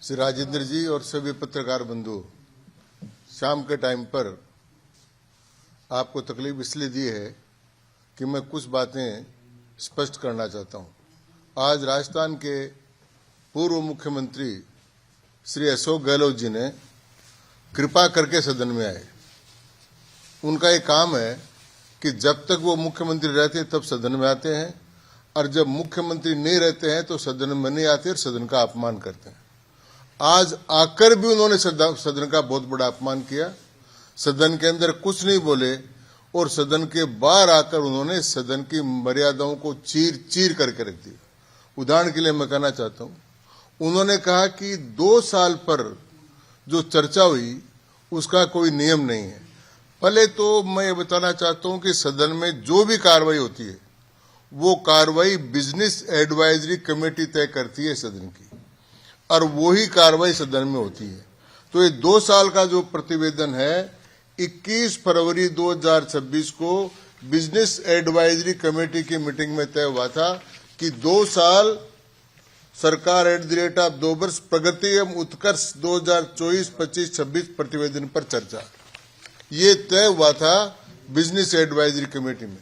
श्री राजेंद्र जी और सभी पत्रकार बंधु, शाम के टाइम पर आपको तकलीफ इसलिए दी है कि मैं कुछ बातें स्पष्ट करना चाहता हूं। आज राजस्थान के पूर्व मुख्यमंत्री श्री अशोक गहलोत जी ने कृपा करके सदन में आए। उनका एक काम है कि जब तक वो मुख्यमंत्री रहते हैं तब सदन में आते हैं, और जब मुख्यमंत्री नहीं रहते हैं तो सदन में नहीं आते और सदन का अपमान करते हैं। आज आकर भी उन्होंने सदन का बहुत बड़ा अपमान किया। सदन के अंदर कुछ नहीं बोले और सदन के बाहर आकर उन्होंने सदन की मर्यादाओं को चीर चीर करके रख दिया। उदाहरण के लिए मैं कहना चाहता हूं, उन्होंने कहा कि 2 साल पर जो चर्चा हुई उसका कोई नियम नहीं है। पहले तो मैं ये बताना चाहता हूं कि सदन में जो भी कार्रवाई होती है वो कार्रवाई बिजनेस एडवाइजरी कमेटी तय करती है सदन की, और वही कार्रवाई सदन में होती है। तो ये 2 साल का जो प्रतिवेदन है 21 फरवरी 2026 को बिजनेस एडवाइजरी कमेटी की मीटिंग में तय हुआ था कि 2 साल सरकार @ 2 वर्ष प्रगति एवं उत्कर्ष 2024, 25, 26 प्रतिवेदन पर चर्चा, ये तय हुआ था बिजनेस एडवाइजरी कमेटी में।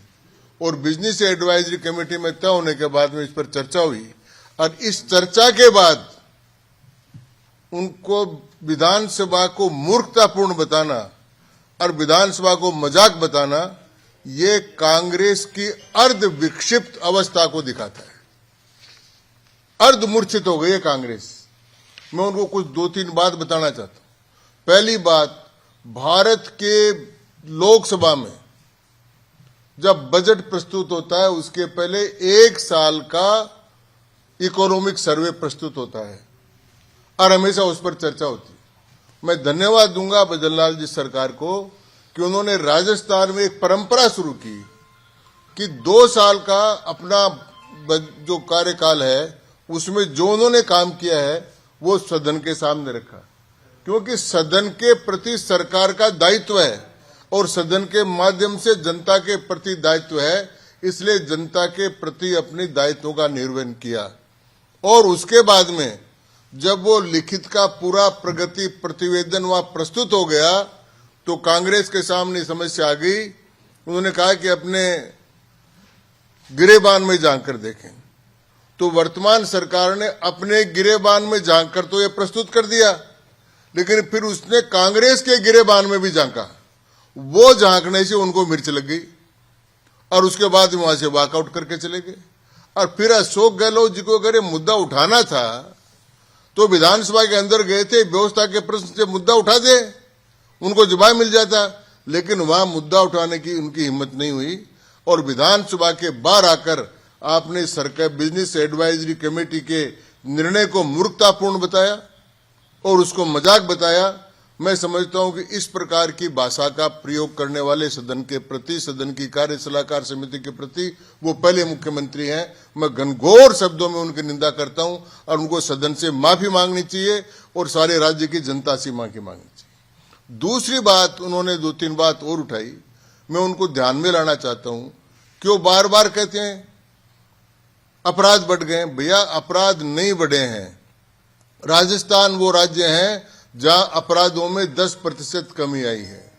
और बिजनेस एडवाइजरी कमेटी में तय होने के बाद में इस पर चर्चा हुई, और इस चर्चा के बाद उनको विधानसभा को मूर्खतापूर्ण बताना और विधानसभा को मजाक बताना, ये कांग्रेस की अर्ध विक्षिप्त अवस्था को दिखाता है। अर्ध मूर्छित हो गई है कांग्रेस। मैं उनको कुछ 2-3 बात बताना चाहता हूं। पहली बात, भारत के लोकसभा में जब बजट प्रस्तुत होता है उसके पहले 1 साल का इकोनॉमिक सर्वे प्रस्तुत होता है और हमेशा उस पर चर्चा होती है। मैं धन्यवाद दूंगा भजनलाल जी सरकार को कि उन्होंने राजस्थान में एक परंपरा शुरू की कि 2 साल का अपना जो कार्यकाल है उसमें जो उन्होंने काम किया है वो सदन के सामने रखा, क्योंकि सदन के प्रति सरकार का दायित्व है और सदन के माध्यम से जनता के प्रति दायित्व है, इसलिए जनता के प्रति अपने दायित्वों का निर्वहन किया। और उसके बाद में जब वो लिखित का पूरा प्रगति प्रतिवेदन वहां प्रस्तुत हो गया तो कांग्रेस के सामने समस्या आ गई। उन्होंने कहा कि अपने गिरेबान में झांक कर देखें। तो वर्तमान सरकार ने अपने गिरेबान में झांक कर तो ये प्रस्तुत कर दिया, लेकिन फिर उसने कांग्रेस के गिरेबान में भी झांका। वो झांकने से उनको मिर्च लग गई और उसके बाद वहां से वॉकआउट करके चले गए। और फिर अशोक गहलोत जी को अगर ये मुद्दा उठाना था तो विधानसभा के अंदर गए थे, व्यवस्था के प्रश्न से मुद्दा उठा दे, उनको जवाब मिल जाता, लेकिन वहां मुद्दा उठाने की उनकी हिम्मत नहीं हुई। और विधानसभा के बाहर आकर आपने सरकार बिजनेस एडवाइजरी कमेटी के निर्णय को मूर्खतापूर्ण बताया और उसको मजाक बताया। मैं समझता हूं कि इस प्रकार की भाषा का प्रयोग करने वाले सदन के प्रति, सदन की कार्य सलाहकार समिति के प्रति, वो पहले मुख्यमंत्री हैं, मैं घनघोर शब्दों में उनकी निंदा करता हूं और उनको सदन से माफी मांगनी चाहिए और सारे राज्य की जनता से माफी मांगनी चाहिए। दूसरी बात, उन्होंने 2-3 बात और उठाई, मैं उनको ध्यान में लाना चाहता हूं कि वो बार बार कहते हैं अपराध बढ़ गए। भैया, अपराध नहीं बढ़े हैं। राजस्थान वो राज्य है जहां अपराधों में 10% कमी आई है।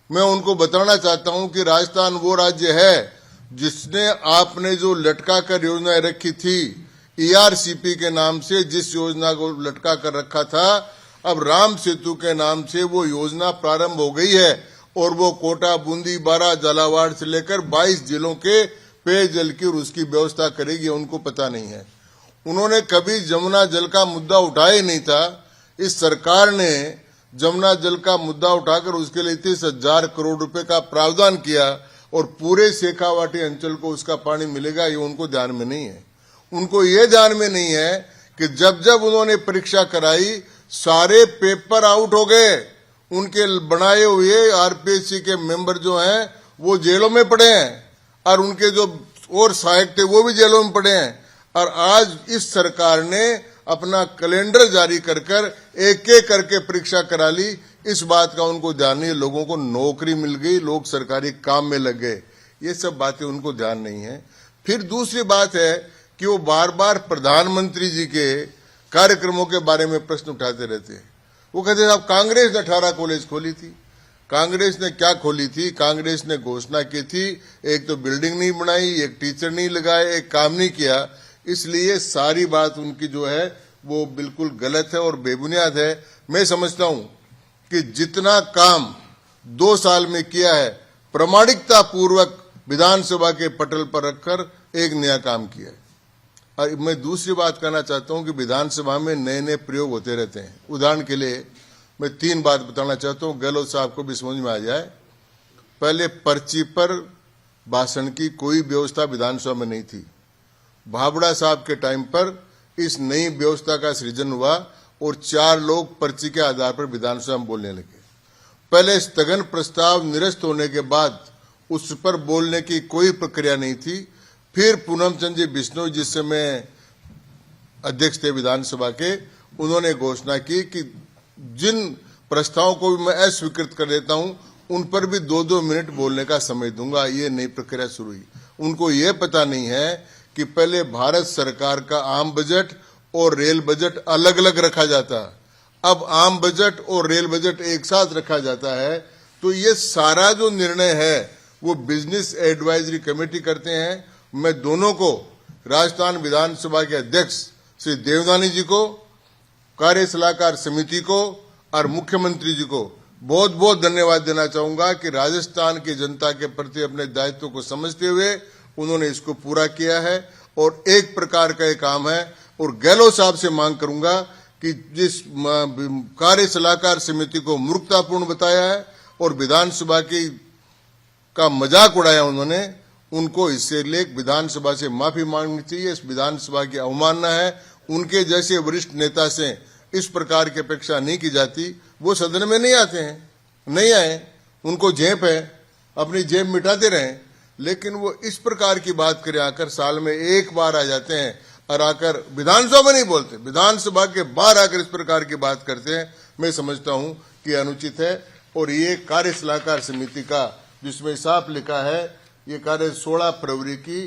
मैं उनको बताना चाहता हूं कि राजस्थान वो राज्य है जिसने आपने जो लटका कर योजनाएं रखी थी ERCP के नाम से, जिस योजना को लटका कर रखा था, अब राम सेतु के नाम से वो योजना प्रारंभ हो गई है और वो कोटा, बूंदी, बारा, झालावाड़ से लेकर 22 जिलों के पेयजल की और उसकी व्यवस्था करेगी, उनको पता नहीं है। उन्होंने कभी जमुना जल का मुद्दा उठाया ही नहीं था। इस सरकार ने जमुना जल का मुद्दा उठाकर उसके लिए 30,000 करोड़ रुपए का प्रावधान किया और पूरे शेखावाटी अंचल को उसका पानी मिलेगा, ये उनको ध्यान में नहीं है। उनको ये ध्यान में नहीं है कि जब जब उन्होंने परीक्षा कराई सारे पेपर आउट हो गए। उनके बनाए हुए RPSC के मेंबर जो हैं वो जेलों में पड़े हैं और उनके जो और सहायक थे वो भी जेलों में पड़े हैं। और आज इस सरकार ने अपना कैलेंडर जारी कर कर एक एक करके परीक्षा करा ली। इस बात का उनको ध्यान नहीं है। लोगों को नौकरी मिल गई, लोग सरकारी काम में लग गए, ये सब बातें उनको ध्यान नहीं है। फिर दूसरी बात है कि वो बार बार प्रधानमंत्री जी के कार्यक्रमों के बारे में प्रश्न उठाते रहते हैं। वो कहते हैं साहब कांग्रेस ने 18 कॉलेज खोली थी। कांग्रेस ने क्या खोली थी? कांग्रेस ने घोषणा की थी, एक तो बिल्डिंग नहीं बनाई, एक टीचर नहीं लगाए, एक काम नहीं किया। इसलिए सारी बात उनकी जो है वो बिल्कुल गलत है और बेबुनियाद है। मैं समझता हूं कि जितना काम 2 साल में किया है, प्रामाणिकता पूर्वक विधानसभा के पटल पर रखकर एक नया काम किया है। और मैं दूसरी बात कहना चाहता हूं कि विधानसभा में नए नए प्रयोग होते रहते हैं। उदाहरण के लिए मैं 3 बात बताना चाहता हूं, गहलोत साहब को भी समझ में आ जाए। पहले पर्ची पर भाषण की कोई व्यवस्था विधानसभा में नहीं थी। भाबड़ा साहब के टाइम पर इस नई व्यवस्था का सृजन हुआ और 4 लोग पर्ची के आधार पर विधानसभा में बोलने लगे। पहले स्थगन प्रस्ताव निरस्त होने के बाद उस पर बोलने की कोई प्रक्रिया नहीं थी। फिर पूनम चंद जी बिश्नोई, जिस समय अध्यक्ष थे विधानसभा के, उन्होंने घोषणा की कि जिन प्रस्तावों को भी मैं अस्वीकृत कर देता हूं उन पर भी 2-2 मिनट बोलने का समय दूंगा। ये नई प्रक्रिया शुरू हुई। उनको ये पता नहीं है कि पहले भारत सरकार का आम बजट और रेल बजट अलग अलग रखा जाता, अब आम बजट और रेल बजट एक साथ रखा जाता है। तो ये सारा जो निर्णय है वो बिजनेस एडवाइजरी कमेटी करते हैं। मैं दोनों को, राजस्थान विधानसभा के अध्यक्ष श्री देवनानी जी को, कार्य सलाहकार समिति को और मुख्यमंत्री जी को बहुत बहुत धन्यवाद देना चाहूंगा कि राजस्थान की जनता के प्रति अपने दायित्व को समझते हुए उन्होंने इसको पूरा किया है और एक प्रकार का ये काम है। और गहलोत साहब से मांग करूंगा कि जिस कार्य सलाहकार समिति को मूर्खतापूर्ण बताया है और विधानसभा की का मजाक उड़ाया उन्होंने, उनको इससे लेकर विधानसभा से माफी मांगनी चाहिए। इस विधानसभा की अवमानना है। उनके जैसे वरिष्ठ नेता से इस प्रकार की अपेक्षा नहीं की जाती। वो सदन में नहीं आते हैं, नहीं आए, उनको जेब है, अपनी जेब मिटाते रहें, लेकिन वो इस प्रकार की बात करे आकर साल में एक बार आ जाते हैं और आकर विधानसभा में नहीं बोलते, विधानसभा के बाहर आकर इस प्रकार की बात करते हैं। मैं समझता हूं कि अनुचित है। और ये कार्य सलाहकार समिति का जिसमें साफ लिखा है, ये कार्य 16 फरवरी की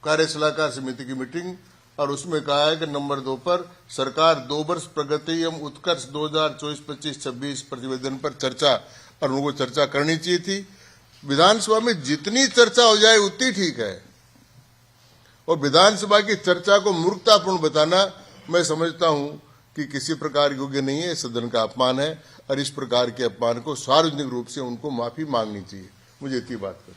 कार्य सलाहकार समिति की मीटिंग, और उसमें कहा है कि नंबर 2 पर सरकार 2 वर्ष प्रगति एवं उत्कर्ष 2024-25-26 प्रतिवेदन पर चर्चा, और उनको चर्चा करनी चाहिए थी। विधानसभा में जितनी चर्चा हो जाए उतनी ठीक है। और विधानसभा की चर्चा को मूर्खतापूर्ण बताना मैं समझता हूं कि किसी प्रकार योग्य नहीं है, सदन का अपमान है। और इस प्रकार के अपमान को सार्वजनिक रूप से उनको माफी मांगनी चाहिए। मुझे इतनी बात कर।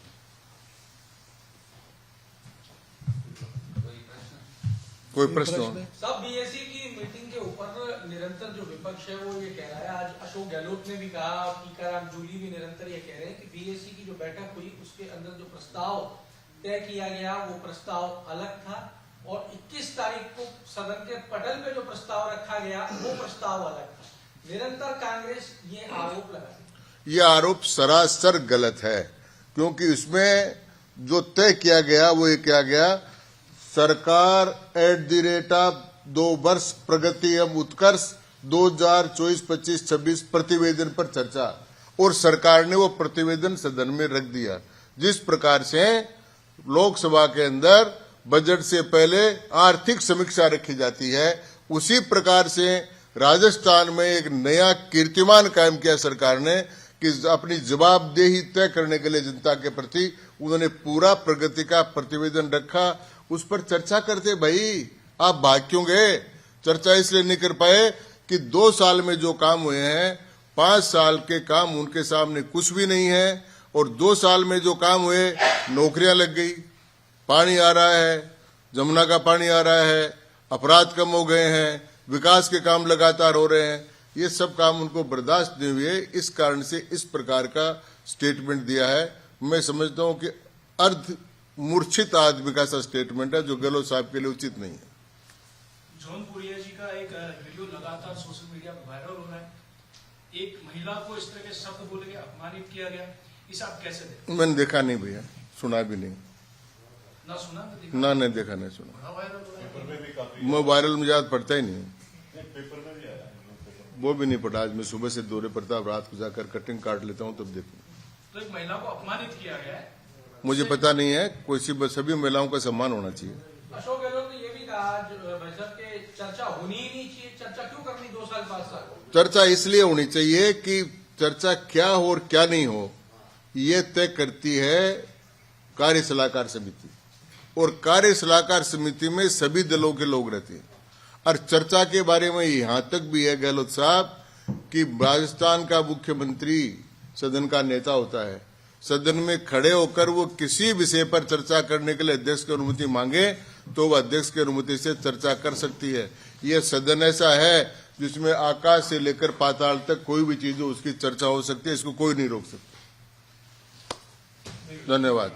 कोई प्रश्न हो? सब बीएससी की मीटिंग के ऊपर निरंतर जो विपक्ष है वो ये कह रहा है, आज अशोक गहलोत ने भी कहा, टीकाराम जूली भी निरंतर ये कह रहे हैं कि बीएससी की जो बैठक हुई उसके अंदर जो प्रस्ताव तय किया गया वो प्रस्ताव अलग था और 21 तारीख को सदन के पटल पे जो प्रस्ताव रखा गया वो प्रस्ताव अलग था। निरंतर कांग्रेस ये आरोप लगा। ये आरोप सरासर गलत है, क्योंकि इसमें जो तय किया गया वो ये किया गया, सरकार @ 2 वर्ष प्रगति एवं उत्कर्ष 2024-25-26 प्रतिवेदन पर चर्चा, और सरकार ने वो प्रतिवेदन सदन में रख दिया। जिस प्रकार से लोकसभा के अंदर बजट से पहले आर्थिक समीक्षा रखी जाती है, उसी प्रकार से राजस्थान में एक नया कीर्तिमान कायम किया सरकार ने कि अपनी जवाबदेही तय करने के लिए जनता के प्रति उन्होंने पूरा प्रगति का प्रतिवेदन रखा। उस पर चर्चा करते। भाई आप भाग क्यों गए? चर्चा इसलिए नहीं कर पाए कि 2 साल में जो काम हुए हैं, 5 साल के काम उनके सामने कुछ भी नहीं है। और 2 साल में जो काम हुए, नौकरियां लग गई, पानी आ रहा है, जमुना का पानी आ रहा है, अपराध कम हो गए हैं, विकास के काम लगातार हो रहे हैं। ये सब काम उनको बर्दाश्त नहीं हुए, इस कारण से इस प्रकार का स्टेटमेंट दिया है। मैं समझता हूं कि अर्ध मूर्छित आदमी का सा स्टेटमेंट है, जो गहलोत साहब के लिए उचित नहीं है। जौनपुरिया जी का एक वीडियो लगातार सोशल मीडिया पर वायरल हो रहा है। एक महिला को इस तरह के शब्द बोले गए, अपमानित किया गया, इसे आप कैसे देखते? मैंने देखा नहीं भैया, सुना भी नहीं। ना सुना ना नहीं देखा, नहीं सुना। मैं वायरल में ज्यादा पढ़ता ही नहीं, वो भी नहीं पढ़ा। आज मैं सुबह से दौरे पड़ता, रात को जाकर कटिंग काट लेता हूँ, तब देखूँ। तो एक महिला को अपमानित किया गया है, मुझे पता नहीं है। कोई सभी महिलाओं का सम्मान होना चाहिए। अशोक गहलोत ने ये भी कहा, भाजपा के चर्चा होनी ही नहीं चाहिए। चर्चा क्यों करनी 2 साल 5 साल? चर्चा इसलिए होनी चाहिए कि चर्चा क्या हो और क्या नहीं हो ये तय करती है कार्य सलाहकार समिति, और कार्य सलाहकार समिति में सभी दलों के लोग रहते हैं। और चर्चा के बारे में यहां तक भी है गहलोत साहब कि राजस्थान का मुख्यमंत्री सदन का नेता होता है, सदन में खड़े होकर वो किसी विषय पर चर्चा करने के लिए अध्यक्ष की अनुमति मांगे तो वह अध्यक्ष की अनुमति से चर्चा कर सकती है। ये सदन ऐसा है जिसमें आकाश से लेकर पाताल तक कोई भी चीज हो उसकी चर्चा हो सकती है, इसको कोई नहीं रोक सकता। धन्यवाद।